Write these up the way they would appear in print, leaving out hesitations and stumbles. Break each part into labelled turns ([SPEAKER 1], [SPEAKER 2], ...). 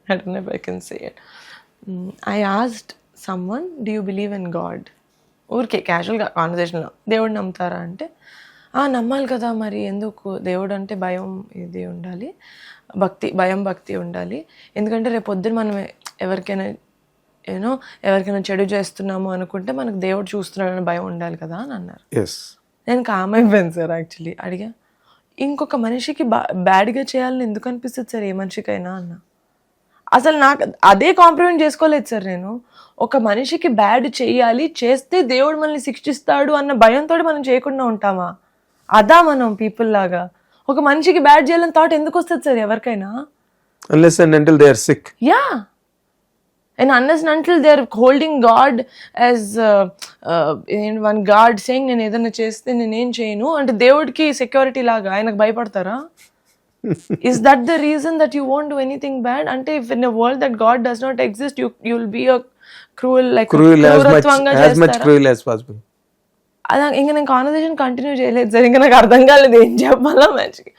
[SPEAKER 1] I don't know if I can say it. I asked someone, do you believe in God? ఊరికే క్యాజువల్గా కాన్వర్జేషన్లో దేవుడు నమ్ముతారా అంటే నమ్మాలి కదా, మరి ఎందుకు, దేవుడు అంటే భయం ఇది ఉండాలి, భక్తి ఉండాలి, ఎందుకంటే రేపు పొద్దున మనం ఎవరికైనా ఎవరికైనా చెడు చేస్తున్నాము అనుకుంటే మనకు దేవుడు చూస్తున్నాడని భయం ఉండాలి కదా అని అన్నారు. నేను కామ్ అయిపోయాను సార్. యాక్చువల్లీ అడిగా, ఇంకొక మనిషికి బ్యాడ్గా చేయాలని ఎందుకు అనిపిస్తుంది సార్ ఏ మనిషికైనా అన్న. అసలు నాకు అదే కాంప్రమైజ్ చేసుకోలేదు సార్. నేను ఒక మనిషికి బ్యాడ్ చేయాలి, చేస్తే దేవుడు మనల్ని శిక్షిస్తాడు అన్న భయంతో మనం చేయకుండా ఉంటామా? అదా మనం పీపుల్ లాగా. ఒక మనిషికి బ్యాడ్ చేయాలని థాట్ ఎందుకు వస్తుంది సార్ ఎవరికైనా?
[SPEAKER 2] Unless and until they are sick.
[SPEAKER 1] Yeah. And unless and until they are holding God as one God saying నేను ఏదైనా చేస్తే నేనేం చేయను అంటే దేవుడికి సెక్యూరిటీ లాగా ఆయనకు భయపడతారా? Is that the reason that you won't do anything bad? Ante if in a world that God does not exist, you'll be a cruel
[SPEAKER 2] as much cruel as possible.
[SPEAKER 1] అలా ఇంకా నేను కాన్వర్సేషన్ కంటిన్యూ చేయలేదు sir. ఇంకా నాకు అర్థం కాలేదు ఏం చెప్పాలా మంచిగా.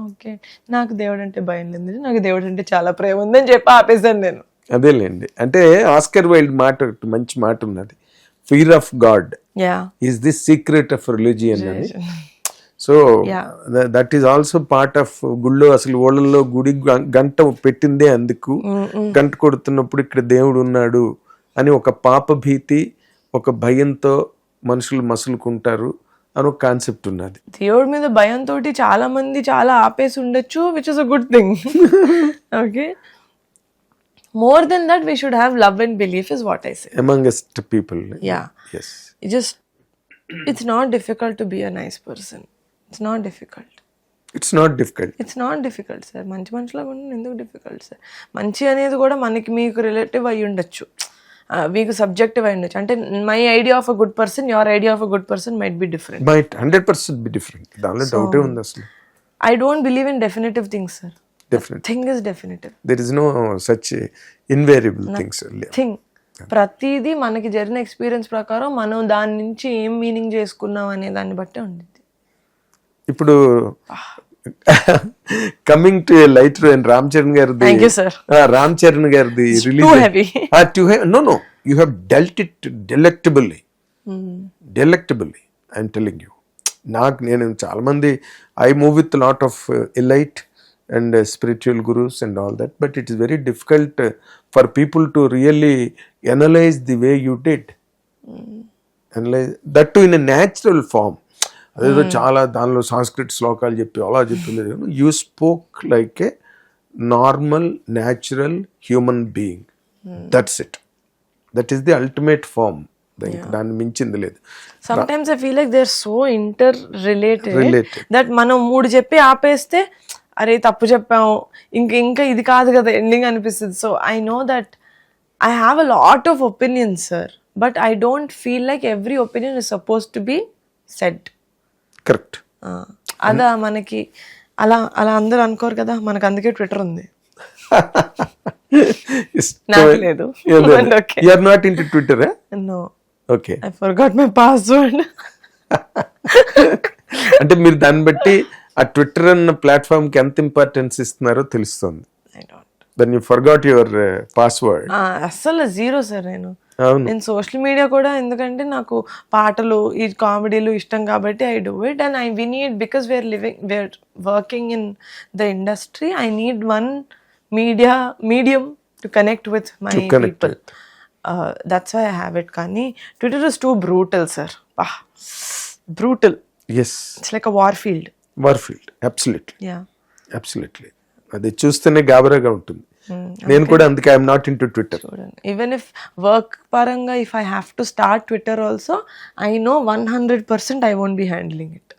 [SPEAKER 1] ఓకే, నాకు దేవుడు అంటే భయం లేదు, నాకు దేవుడు అంటే చాలా ప్రేమ ఉందని చెప్పి ఆపేసాను నేను.
[SPEAKER 2] అదేలేండి, అంటే ఆస్కర్ వైల్డ్ మాట మంచి మాట ఉన్నది, fear of God is the secret of religion అని. So that is also part of గుళ్ళో. అసలు ఓళ్ళల్లో గుడి గంట పెట్టిందే అందుకు, గంట కొడుతున్నప్పుడు ఇక్కడ దేవుడు ఉన్నాడు అని ఒక పాప భీతి, ఒక భయంతో మనుషులు మసులుకుంటారు అని ఒక కాన్సెప్ట్ ఉన్నది.
[SPEAKER 1] దేవుడి మీద భయంతో చాలా మంది చాలా ఆపేసి ఉండొచ్చు, which is a good thing. Okay, more than that we should have love and belief is what I say
[SPEAKER 2] amongst people.
[SPEAKER 1] Yeah, yes, it's not difficult to be a nice person. It's not difficult sir. మంచి మనుషులా ఉండడం ఎందుకు difficult sir? మంచి అనేది కూడా మీకు relative అయి ఉండొచ్చు, మీకు సబ్జెక్టివ్ అయి ఉండొచ్చు. అంటే my idea of a good person, your idea of a good person might be different.
[SPEAKER 2] 100% be different. దానిలో డౌటే ఉంది అసలు.
[SPEAKER 1] I don't believe in definitive things sir. Thing is definitive.
[SPEAKER 2] There is no such invariable things.
[SPEAKER 1] ప్రతిదీ మనకి జరిగిన experience ప్రకారం మనం దాని నుంచి ఏం మీనింగ్ చేసుకున్నాం అనే దాన్ని బట్టే ఉంటుంది.
[SPEAKER 2] ఇప్పుడు coming to A lighter and Ram Charan గారిది, రామ్ చరణ్ గారిది release. No, you have dealt it delectably. I'm telling you. నేను చాలా మంది, I move with a lot of elite and spiritual gurus and all that, but it is very difficult for people to really analyze the way you did. Analyze that too in a natural form. అదేదో చాలా దానిలో సంస్కృత శ్లోకాలు చెప్పి అలా చెప్పలేదు. You spoke like a normal natural human being. That's it. That is the ultimate form. దాన్ని మించింది లేదు.
[SPEAKER 1] Sometimes I feel like they're so interrelated that మనం 3 చెప్పి ఆపేస్తే అరే తప్పు చెప్పాము, ఇంకా ఇది కాదు కదా ఎండింగ్ అనిపిస్తుంది. So I know that I have a lot of opinions sir, but I don't feel like every opinion is suppose to be said.
[SPEAKER 2] Correct.
[SPEAKER 1] అదా మనకి అలా అందరూ అనుకోరు కదా, మనకు అందుకే ట్విట్టర్ ఉంది. నాకు లేదు.
[SPEAKER 2] You are not into Twitter, eh?
[SPEAKER 1] No.
[SPEAKER 2] Okay.
[SPEAKER 1] I forgot my password.
[SPEAKER 2] అంటే మీరు దాన్ని బట్టి ఆ ట్విట్టర్ అన్న ప్లాట్ఫామ్ కి ఎంత ఇంపార్టెన్స్ ఇస్తున్నారో తెలుస్తుంది. Then you forgot your password.
[SPEAKER 1] అస్సలు జీరో సార్. నేను సోషల్ మీడియా కూడా ఎందుకంటే నాకు పాటలు ఈ కామెడీలు ఇష్టం కాబట్టి I do it and we need, because we're working in the industry, I need one medium to connect with my people. That's why I have it. Kani Twitter is too brutal sir. Brutal.
[SPEAKER 2] Yes,
[SPEAKER 1] it's like a war field.
[SPEAKER 2] Absolutely.
[SPEAKER 1] Yeah,
[SPEAKER 2] absolutely. అది చూస్తేనే గాబరాగా ఉంటుంది. నేను కూడా అందుకే I'm not into Twitter.
[SPEAKER 1] Even if work పరంగా if I have to start Twitter also I know 100% I won't be handling it.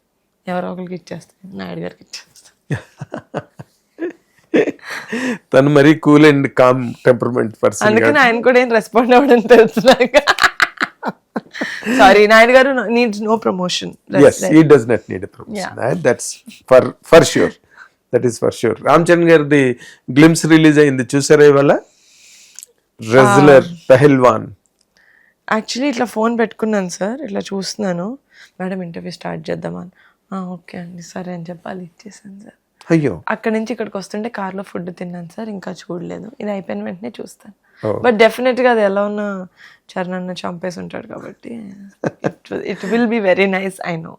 [SPEAKER 1] ఎవరో ఒకరికి ఇచ్చేస్తాను, నాయుడు గారికి ఇచ్చేస్తాను.
[SPEAKER 2] తను మరీ cool and calm temperament person,
[SPEAKER 1] అందుకని ఆయన కూడా ఏం రెస్పాండ్ అవ్వడం తెలుసునాక. సారీ, నాయుడు గారు needs no promotion.
[SPEAKER 2] Yes, he does not need a promotion. That's for sure. That is for sure. Ram Charan గారిది గ్లిమ్స్ రిలీజ్ అయింది, చూసారా ఇవాళ? రెజ్లర్ పెహల్వాన్.
[SPEAKER 1] యాక్చువల్లీ ఇట్లా ఫోన్ పెట్టుకున్నాను సార్, ఇట్లా చూస్తున్నాను, మేడం ఇంటర్వ్యూ స్టార్ట్ చేద్దామని. ఓకే అండి సరే అని చెప్పాలి, ఇచ్చేసాను సార్.
[SPEAKER 2] అయ్యో,
[SPEAKER 1] అక్కడి నుంచి ఇక్కడికి వస్తుంటే కార్లో ఫుడ్ తిన్నాను సార్, ఇంకా చూడలేదు. ఇది అయిపోయిన వెంటనే చూస్తాను.
[SPEAKER 2] Oh.
[SPEAKER 1] బట్ డెఫినెట్గా అది ఎలా ఉన్నా చరణ్ చంపేసి ఉంటాడు కాబట్టి it will be very nice, I know.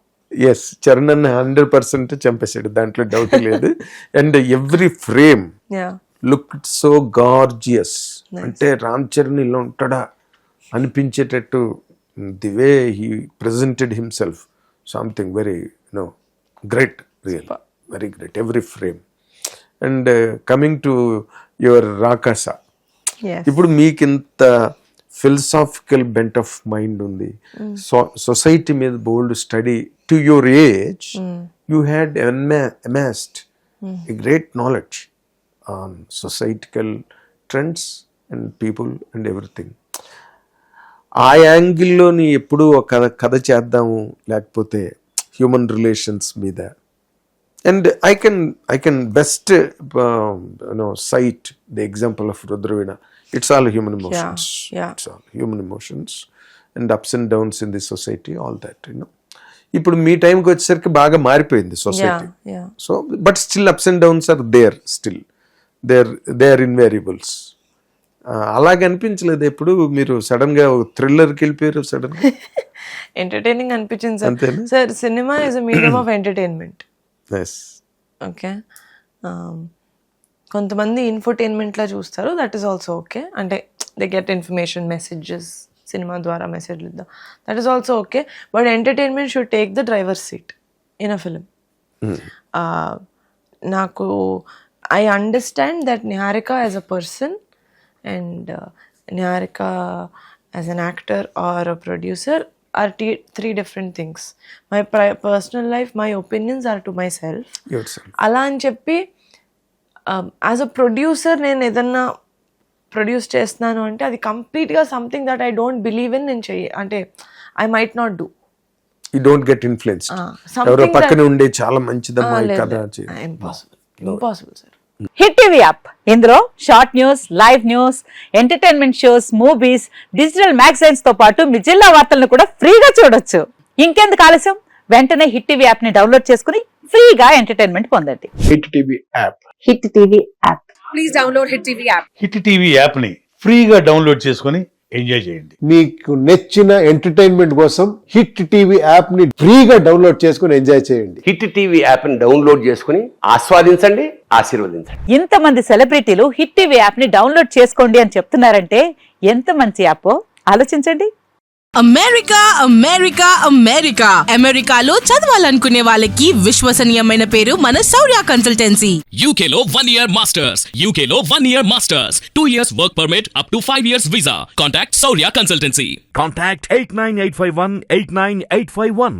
[SPEAKER 2] Yes, Charan అన్న 100% చంపేశాడు, దాంట్లో డౌట్ లేదు. And every frame
[SPEAKER 1] ya
[SPEAKER 2] look so gorgeous. అంటే రామ్ చరణ్ ఇలా ఉంటాడా అనిపించేటట్టు the way he presented himself, something very great, real very great, every frame. And coming to your రాకాస, ఇప్పుడు మీకు ఇంత ఫిలసాఫికల్ బెంట్ ఆఫ్ మైండ్ ఉంది, సొసైటీ మీద bold study, to your age you had amassed a great knowledge on societal trends and people and everything. ఆ యాంగిల్లోని ఎప్పుడూ ఒక కథ చేద్దాము, లేకపోతే హ్యూమన్ రిలేషన్స్ మీద. And I can best cite the example of Rudraveena. It's all human emotions.
[SPEAKER 1] Yeah.
[SPEAKER 2] It's all human emotions and ups and downs in the society, all that, ఇప్పుడు మీ టైంకి వచ్చేసరికి బాగా మారిపోయింది society. So but still ups and downs are there, still they are invariables. అలాగే అనిపించలేదు ఎప్పుడు మీరు sudden గా థ్రిల్లర్కి వెళ్ళిపోయారు సడన్ గా?
[SPEAKER 1] ఎంటర్టైనింగ్ అనిపించింది sir. Sir cinema is a medium of entertainment. Okay, కొంతమంది ఇన్ఫోటైన్మెంట్లా చూస్తారు, దట్ ఈస్ ఆల్సో ఓకే. అంటే they get information, messages, cinema ద్వారా మెసేజ్లు ఇద్దాం, that is also okay. But entertainment should take the driver seat in a film. నాకు I understand that Niharika as a person and Niharika as an actor or a producer are three different things. My personal life, my opinions are to myself. అలా అని చెప్పి as a producer నేను ఏదన్నా produce చేస్తున్నాను అంటే అది కంప్లీట్గా something that I don't believe in, నేను అంటే I might not do.
[SPEAKER 2] You don't get influence. ఎవరో పక్కన ఉండే చాలా మంచిదమ్మా ఈ కథ.
[SPEAKER 1] Impossible sir.
[SPEAKER 3] Hit TV app, ఇందులో short news, live news, entertainment shows, movies, digital magazines తో పాటు మీ జిల్లా వార్తలను కూడా ఫ్రీగా చూడొచ్చు. ఇంకెందుకు ఆలస్యం, వెంటనే హిట్ టీవీ యాప్ ని డౌన్లోడ్ చేసుకుని ఫ్రీగా ఎంటర్టైన్మెంట్ పొందండి.
[SPEAKER 2] Hit TV app.
[SPEAKER 3] Hit TV app.
[SPEAKER 4] Please download hit TV app.
[SPEAKER 5] Hit TV app ని ఫ్రీగా డౌన్లోడ్ చేసుకుని ఎంజాయ్ చేయండి.
[SPEAKER 6] మీకు నచ్చిన ఎంటర్టైన్మెంట్ కోసం హిట్ టీవీ యాప్ ని ఫ్రీగా డౌన్లోడ్ చేసుకుని ఎంజాయ్ చేయండి.
[SPEAKER 7] హిట్ టీవీ యాప్ ని డౌన్లోడ్ చేసుకుని ఆస్వాదించండి, ఆశీర్వదించండి.
[SPEAKER 3] ఇంతమంది సెలబ్రిటీలు హిట్ టీవీ యాప్ ని డౌన్లోడ్ చేసుకోండి అని చెప్తున్నారంటే ఎంత మంచి యాప్ ఆలోచించండి.
[SPEAKER 4] అమెరికా అమెరికా అమెరికా అమెరికాలో చదవాలనుకునే వాళ్ళకి విశ్వసనీయమైన పేరు మన శౌర్య కన్సల్టెన్సీ.
[SPEAKER 8] UK లో 1 year masters, UK లో 1 year masters, 2 years work permit up to 5 years visa. Contact Saurya Consultancy.
[SPEAKER 9] Contact 89851 89851.